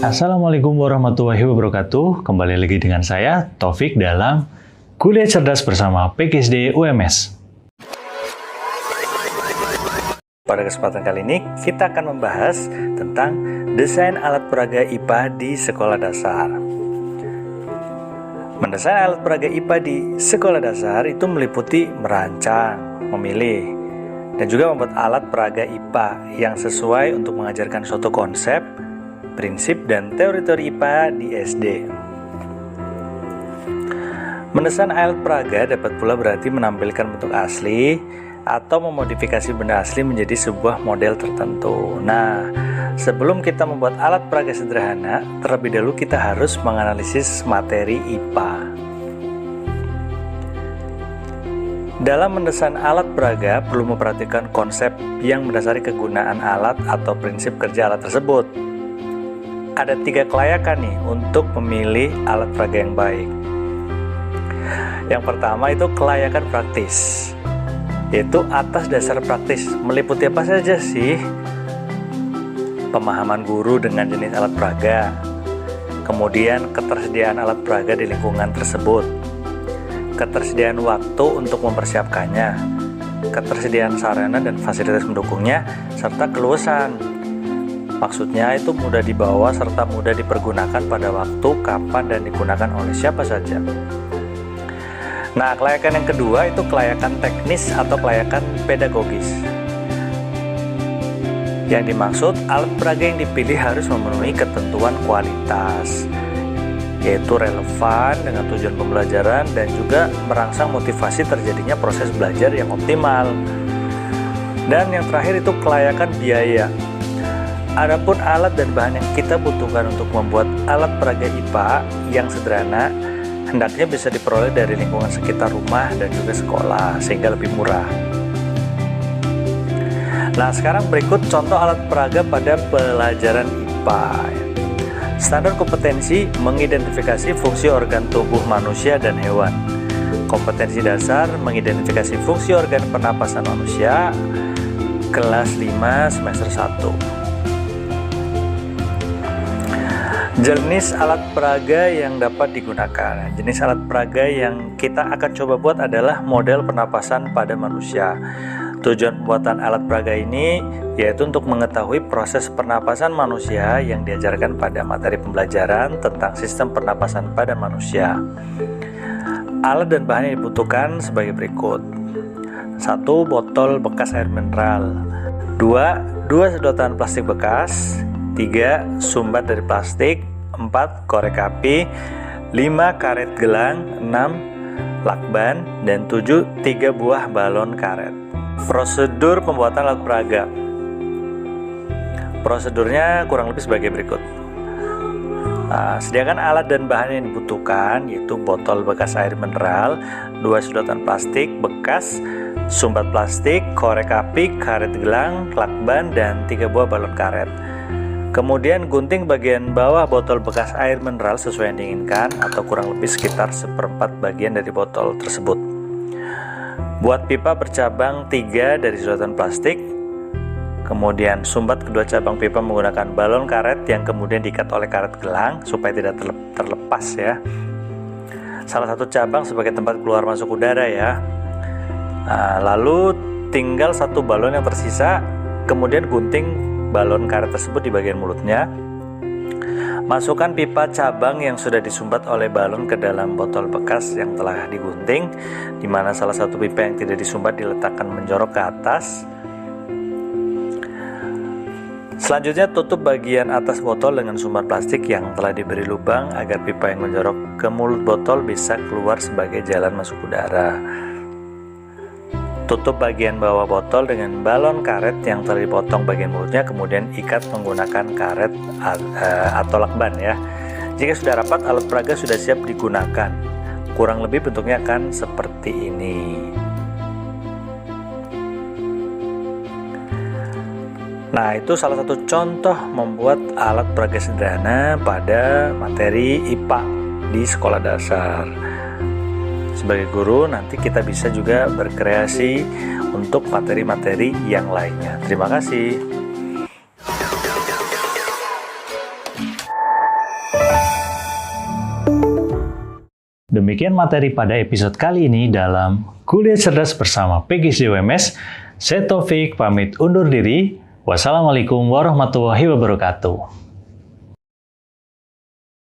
Assalamualaikum warahmatullahi wabarakatuh. Kembali lagi dengan saya, Taufik, dalam Kuliah Cerdas bersama PGSD UMS. Pada kesempatan kali ini, kita akan membahas tentang desain alat peraga IPA di sekolah dasar. Mendesain alat peraga IPA di sekolah dasar itu meliputi merancang, memilih, dan juga membuat alat peraga IPA yang sesuai untuk mengajarkan suatu konsep, prinsip, dan teori-teori IPA di SD. Mendesain alat peraga dapat pula berarti menampilkan bentuk asli atau memodifikasi benda asli menjadi sebuah model tertentu. Nah, sebelum kita membuat alat peraga sederhana, terlebih dahulu kita harus menganalisis materi IPA. Dalam mendesain alat peraga perlu memperhatikan konsep yang mendasari kegunaan alat atau prinsip kerja alat tersebut. Ada 3 kelayakan nih untuk memilih alat peraga yang baik. Yang pertama itu kelayakan praktis, yaitu atas dasar praktis. Meliputi apa saja sih? Pemahaman guru dengan jenis alat peraga, kemudian ketersediaan alat peraga di lingkungan tersebut, ketersediaan waktu untuk mempersiapkannya, ketersediaan sarana dan fasilitas mendukungnya, serta keluasan. Maksudnya itu mudah dibawa serta mudah dipergunakan pada waktu, kapan, dan digunakan oleh siapa saja. Nah, kelayakan yang kedua itu kelayakan teknis atau kelayakan pedagogis. Yang dimaksud, alat peraga yang dipilih harus memenuhi ketentuan kualitas, yaitu relevan dengan tujuan pembelajaran dan juga merangsang motivasi terjadinya proses belajar yang optimal. Dan yang terakhir itu kelayakan biaya. Adapun alat dan bahan yang kita butuhkan untuk membuat alat peraga IPA yang sederhana hendaknya bisa diperoleh dari lingkungan sekitar rumah dan juga sekolah sehingga lebih murah. Nah, sekarang berikut contoh alat peraga pada pelajaran IPA. Standar kompetensi mengidentifikasi fungsi organ tubuh manusia dan hewan. Kompetensi dasar mengidentifikasi fungsi organ pernapasan manusia, kelas 5 semester 1. Jenis alat peraga yang dapat digunakan. Jenis alat peraga yang kita akan coba buat adalah model pernapasan pada manusia. Tujuan pembuatan alat peraga ini yaitu untuk mengetahui proses pernapasan manusia yang diajarkan pada materi pembelajaran tentang sistem pernapasan pada manusia. Alat dan bahan yang dibutuhkan sebagai berikut. 1. Botol bekas air mineral. 2 sedotan plastik bekas. 3. Sumbat dari plastik. 4. Korek api. 5. Karet gelang. 6. Lakban. Dan 7. 3 buah balon karet. Prosedur pembuatan alat peraga. Prosedurnya kurang lebih sebagai berikut. Sediakan alat dan bahan yang dibutuhkan, yaitu botol bekas air mineral, 2 sedotan plastik bekas, sumbat plastik, korek api, karet gelang, lakban, dan 3 buah balon karet. Kemudian gunting bagian bawah botol bekas air mineral sesuai yang diinginkan atau kurang lebih sekitar 1/4 bagian dari botol tersebut. Buat pipa bercabang 3 dari sedotan plastik. Kemudian sumbat kedua cabang pipa menggunakan balon karet yang kemudian diikat oleh karet gelang supaya tidak terlepas ya. Salah satu cabang sebagai tempat keluar masuk udara ya. Lalu tinggal 1 balon yang tersisa, kemudian gunting balon karet tersebut di bagian mulutnya. Masukkan pipa cabang yang sudah disumbat oleh balon ke dalam botol bekas yang telah digunting, di mana salah satu pipa yang tidak disumbat diletakkan menjorok ke atas. Selanjutnya tutup bagian atas botol dengan sumbat plastik yang telah diberi lubang agar pipa yang menjorok ke mulut botol bisa keluar sebagai jalan masuk udara. Tutup bagian bawah botol dengan balon karet yang telah dipotong bagian mulutnya, kemudian ikat menggunakan karet atau lakban ya. Jika sudah rapat, alat peraga sudah siap digunakan. Kurang lebih bentuknya akan seperti ini. Nah, itu salah satu contoh membuat alat peraga sederhana pada materi IPA di sekolah dasar. Sebagai guru, nanti kita bisa juga berkreasi untuk materi-materi yang lainnya. Terima kasih. Demikian materi pada episode kali ini dalam Kuliah Cerdas bersama PGSD UMS. Saya Taufik pamit undur diri. Wassalamualaikum warahmatullahi wabarakatuh.